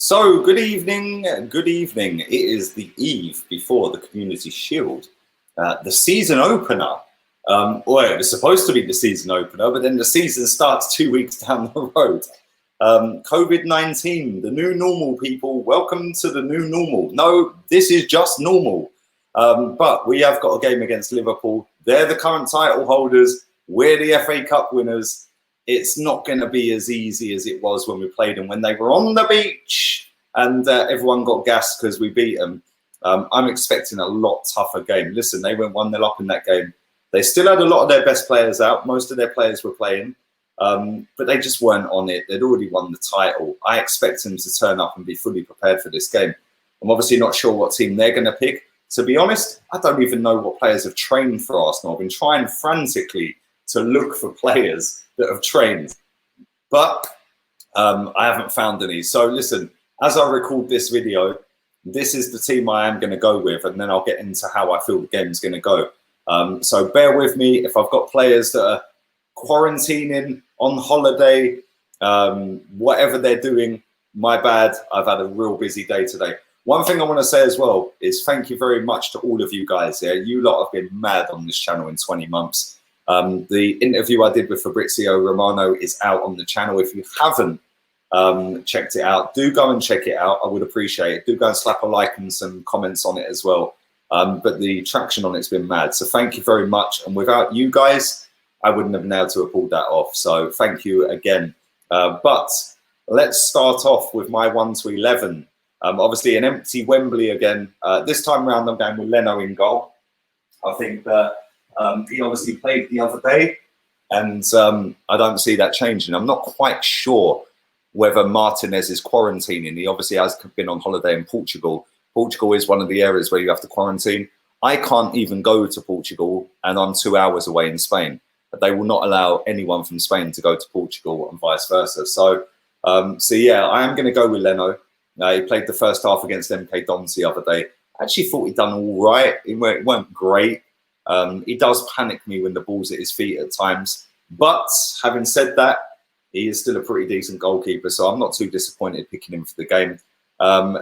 So, good evening, good evening. It is the eve before the Community Shield, the season opener. Well, it was supposed to be the season opener, but then the season starts 2 weeks down the road. COVID-19, the new normal, people. Welcome to the new normal. No, this is just normal. But we have got a game against Liverpool. They're the current title holders. We're the FA Cup winners. It's not going to be as easy as it was when we played them when they were on the beach and everyone got gassed because we beat them. I'm expecting a lot tougher game. Listen, they went 1-0 up in that game. They still had a lot of their best players out. Most of their players were playing, but they just weren't on it. They'd already won the title. I expect them to turn up and be fully prepared for this game. I'm obviously not sure what team they're going to pick. To be honest, I don't even know what players have trained for Arsenal. I've been trying frantically to look for players that have trained, but I haven't found any. So listen, as I record this video, this is the team I am going to go with, and then I'll get into how I feel the game's going to go. So bear with me if I've got players that are quarantining, on holiday, whatever they're doing, my bad. I've had a real busy day today. One thing I want to say as well is thank you very much to all of you guys. Yeah, you lot have been mad on this channel in 20 months. The interview I did with Fabrizio Romano is out on the channel. If you haven't checked it out, do go and check it out. I would appreciate it. Do go and slap a like and some comments on it as well. But the traction on it's been mad. So thank you very much. And without you guys, I wouldn't have been able to have pulled that off. So thank you again. But let's start off with my 1 to 11. Obviously an empty Wembley again. This time round, I'm going with Leno in goal. I think that he obviously played the other day, and I don't see that changing. I'm not quite sure whether Martinez is quarantining. He obviously has been on holiday in Portugal. Portugal is one of the areas where you have to quarantine. I can't even go to Portugal, and I'm 2 hours away in Spain. But they will not allow anyone from Spain to go to Portugal and vice versa. So yeah, I am going to go with Leno. He played the first half against MK Dons the other day. I actually thought he'd done all right. It weren't great. He does panic me when the ball's at his feet at times. But having said that, he is still a pretty decent goalkeeper, so I'm not too disappointed picking him for the game.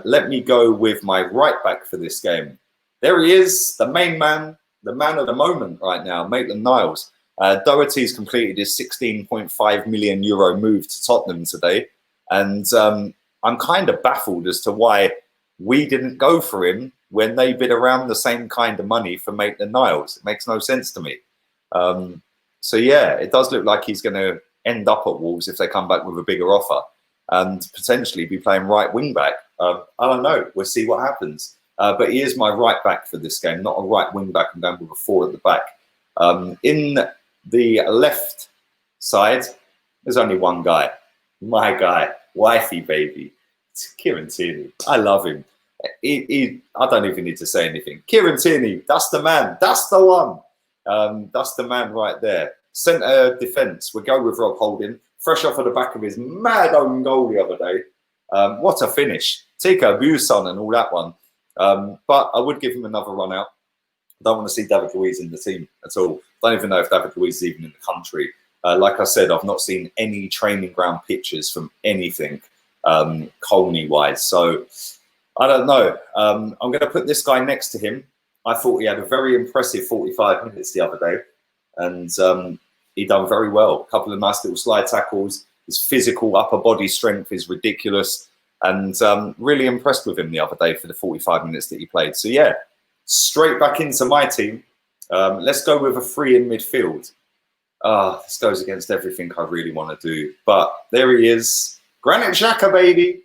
Let me go with my right back for this game. There he is, the main man, the man of the moment right now, Maitland-Niles. Doherty's completed his €16.5 million move to Tottenham today. And I'm kind of baffled as to why we didn't go for him when they bid around the same kind of money for Maitland-Niles. It makes no sense to me. So yeah, it does look like he's going to end up at Wolves if they come back with a bigger offer and potentially be playing right wing back. I don't know. We'll see what happens. But he is my right back for this game, not a right wing back. I'm going with a 4 at the back. In the left side, there's only one guy. My guy, wifey baby, it's Kieran Tierney. I love him. I don't even need to say anything. Kieran Tierney, that's the man. That's the one. That's the man right there. Centre defence, we'll go with Rob Holding. Fresh off of the back of his mad own goal the other day. What a finish. Tico Buson and all that one. But I would give him another run out. I don't want to see David Luiz in the team at all. Don't even know if David Luiz is even in the country. Like I said, I've not seen any training ground pictures from anything Colney-wise. So I don't know. I'm going to put this guy next to him. I thought he had a very impressive 45 minutes the other day. And he done very well. A couple of nice little slide tackles. His physical upper body strength is ridiculous. And really impressed with him the other day for the 45 minutes that he played. So yeah, straight back into my team. Let's go with a 3 in midfield. This goes against everything I really want to do. But there he is. Granit Xhaka, baby.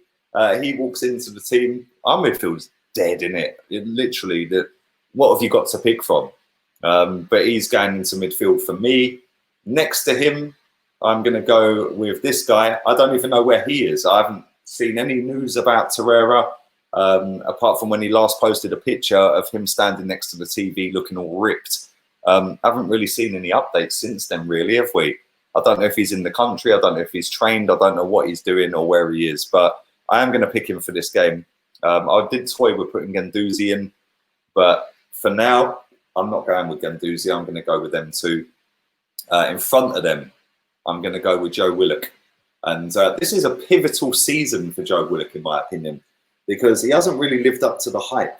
He walks into the team. Our midfield's dead, innit? Literally, what have you got to pick from? But he's going into midfield for me. Next to him, I'm going to go with this guy. I don't even know where he is. I haven't seen any news about Torreira, apart from when he last posted a picture of him standing next to the TV looking all ripped. Haven't really seen any updates since then, really, have we? I don't know if he's in the country. I don't know if he's trained. I don't know what he's doing or where he is. But I am going to pick him for this game. I did toy with putting Guendouzi in. But for now, I'm not going with Guendouzi. I'm going to go with them two. In front of them, I'm going to go with Joe Willock. And this is a pivotal season for Joe Willock, in my opinion, because he hasn't really lived up to the hype.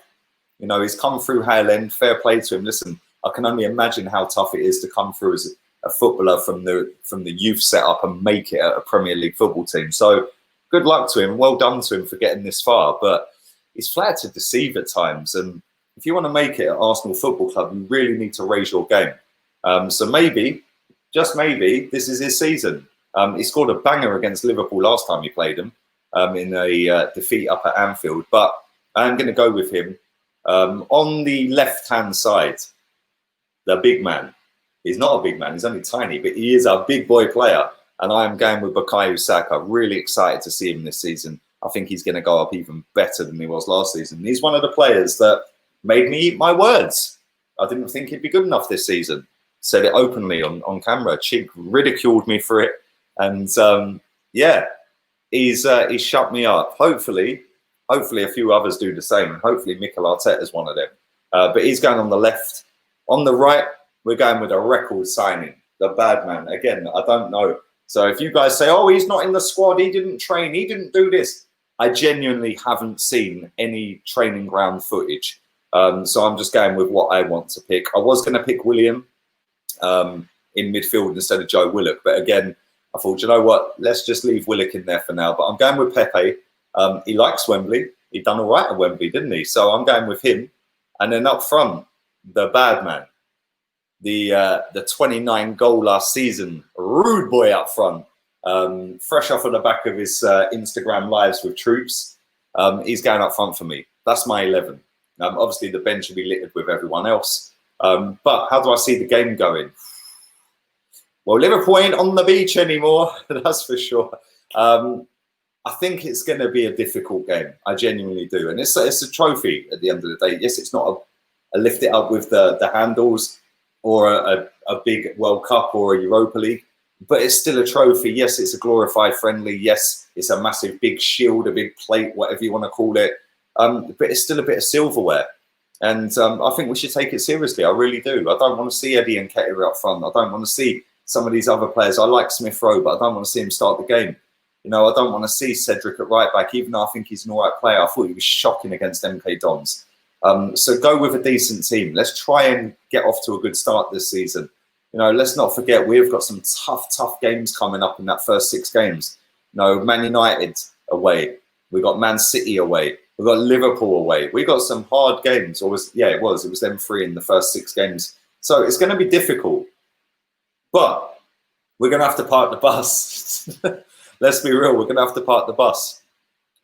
You know, he's come through Hale End, fair play to him. Listen, I can only imagine how tough it is to come through as a footballer from the youth setup and make it at a Premier League football team. So good luck to him. Well done to him for getting this far. But he's flat to deceive at times. And if you want to make it at Arsenal Football Club, you really need to raise your game. So maybe, just maybe, this is his season. He scored a banger against Liverpool last time he played them in a defeat up at Anfield. But I'm going to go with him. On the left-hand side, the big man. He's not a big man, he's only tiny, but he is a big boy player. And I am going with Bukayo Saka. Really excited to see him this season. I think he's going to go up even better than he was last season. He's one of the players that made me eat my words. I didn't think he'd be good enough this season. Said it openly on camera. Chink ridiculed me for it. And yeah, he's shut me up. Hopefully a few others do the same. Hopefully Mikel Arteta is one of them. But he's going on the left. On the right, we're going with a record signing. The bad man. Again, I don't know. So if you guys say, oh, he's not in the squad, he didn't train, he didn't do this. I genuinely haven't seen any training ground footage. So I'm just going with what I want to pick. I was going to pick William in midfield instead of Joe Willock. But again, I thought, you know what, let's just leave Willock in there for now. But I'm going with Pepe. He likes Wembley. He done all right at Wembley, didn't he? So I'm going with him. And then up front, the bad man. The 29 goal last season, rude boy up front, fresh off of the back of his Instagram lives with troops. He's going up front for me. That's my 11. Obviously, the bench will be littered with everyone else. But how do I see the game going? Well, Liverpool ain't on the beach anymore, that's for sure. I think it's going to be a difficult game. I genuinely do. And it's a trophy at the end of the day. Yes, it's not a lift it up with the handles or a big World Cup or a Europa League, but it's still a trophy. Yes, it's a glorified friendly. Yes, it's a massive big shield, a big plate, whatever you want to call it. But it's still a bit of silverware. And I think we should take it seriously. I really do. I don't want to see Eddie and Nketiah up front. I don't want to see some of these other players. I like Smith Rowe, but I don't want to see him start the game. You know, I don't want to see Cedric at right back, even though I think he's an all right player. I thought he was shocking against MK Dons. So go with a decent team. Let's try and get off to a good start this season. You know, let's not forget we've got some tough games coming up in that first 6 games. You know, Man United away. We got Man City away. We got Liverpool away. We got some hard games. It was them 3 in the first 6 games. So it's going to be difficult. But we're going to have to park the bus. Let's be real. We're going to have to park the bus,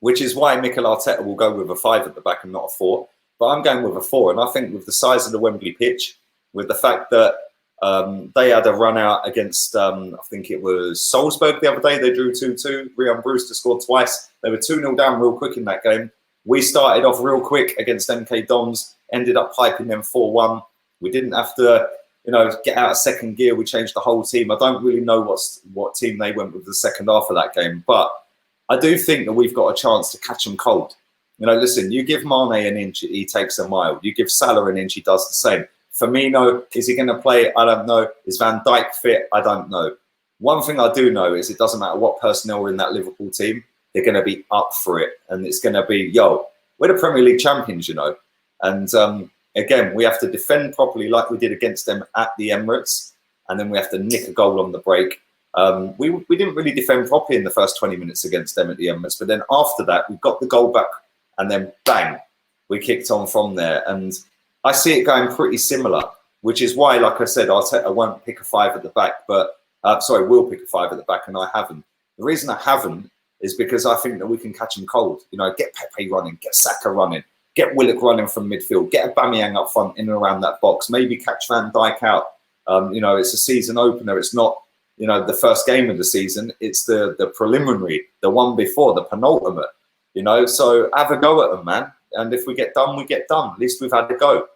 which is why Mikel Arteta will go with a 5 at the back and not a 4. But I'm going with a 4. And I think with the size of the Wembley pitch, with the fact that they had a run out against, I think it was Salzburg the other day. They drew 2-2. Ryan Brewster scored twice. They were 2-0 down real quick in that game. We started off real quick against MK Dons, ended up piping them 4-1. We didn't have to, you know, get out of second gear. We changed the whole team. I don't really know what team they went with the second half of that game, but I do think that we've got a chance to catch them cold. You know, listen, you give Mane an inch, he takes a mile. You give Salah an inch, he does the same. Firmino, is he going to play? I don't know. Is Van Dijk fit? I don't know. One thing I do know is it doesn't matter what personnel are in that Liverpool team, they're going to be up for it. And it's going to be, yo, we're the Premier League champions, you know. And again, we have to defend properly like we did against them at the Emirates. And then we have to nick a goal on the break. We didn't really defend properly in the first 20 minutes against them at the Emirates. But then after that, we got the goal back. And then bang, we kicked on from there. And I see it going pretty similar, which is why, like I said, I won't pick a 5 at the back, but will pick a 5 at the back, and I haven't. The reason I haven't is because I think that we can catch them cold. You know, get Pepe running, get Saka running, get Willock running from midfield, get Aubameyang up front in and around that box, maybe catch Van Dijk out. You know, it's a season opener. It's not, you know, the first game of the season. It's the preliminary, the one before, the penultimate. You know, so have a go at them, man. And if we get done, we get done. At least we've had a go.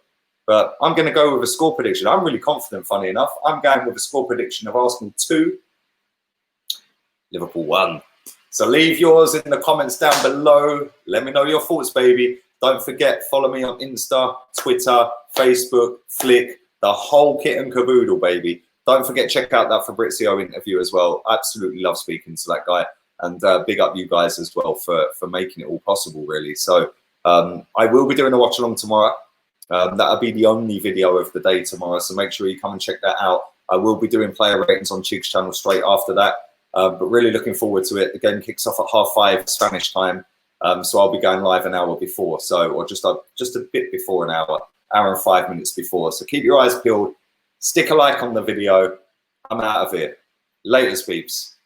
But I'm going to go with a score prediction. I'm really confident, funny enough. I'm going with a score prediction of Arsenal 2, Liverpool 1. So leave yours in the comments down below. Let me know your thoughts, baby. Don't forget, follow me on Insta, Twitter, Facebook, Flick, the whole kit and caboodle, baby. don't forget, check out that Fabrizio interview as well. Absolutely love speaking to that guy, and big up you guys as well for making it all possible, really. So I will be doing a watch along tomorrow. That'll be the only video of the day tomorrow, so make sure you come and check that out. I will be doing player ratings on Chig's channel straight after that, but really looking forward to it. The game kicks off at 5:30 Spanish time, so I'll be going live an hour before, or just a bit before an hour and 5 minutes before. So keep your eyes peeled, stick a like on the video. I'm out of here. Laters, peeps.